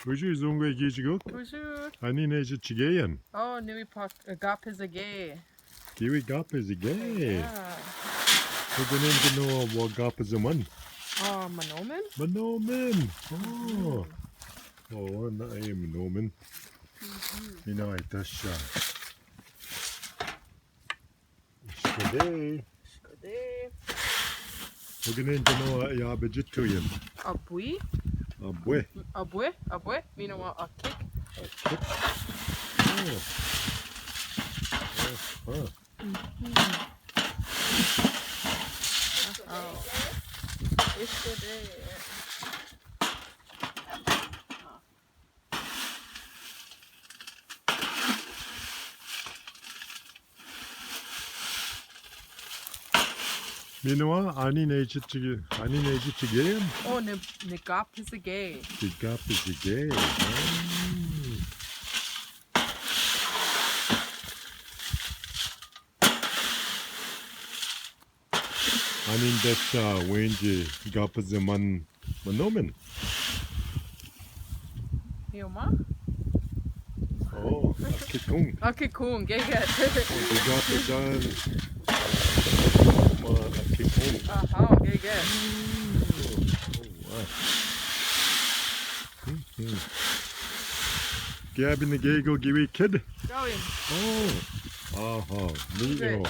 Bonjour, Zoongwegiizhigook. Bonjour. Gaapizige. Oh, nu we pak Gaapizige. Gaapizige. Ja. We gaan into wat Gaapizige. Oh, manomen? Manomen. Oh. Oh, nee, manomen. Mina itasha. Skade. Skade. We gaan into ja budgettuyen. Abui. Abwe. Abue. Abue. We know what a kick. Oh. Oh. Oh. Skade. Mina aninejittige. Oh, ne Gaapizige. Gaapizige. 아닌 됐다 왠지 가프즈만 manomen. Hioma? Oh, akikung. Okay, cool. Get it. Gapizan. Akikung. Aha, get it. Gabin the Gago Giwi kid. Going. Oh, aha, neat.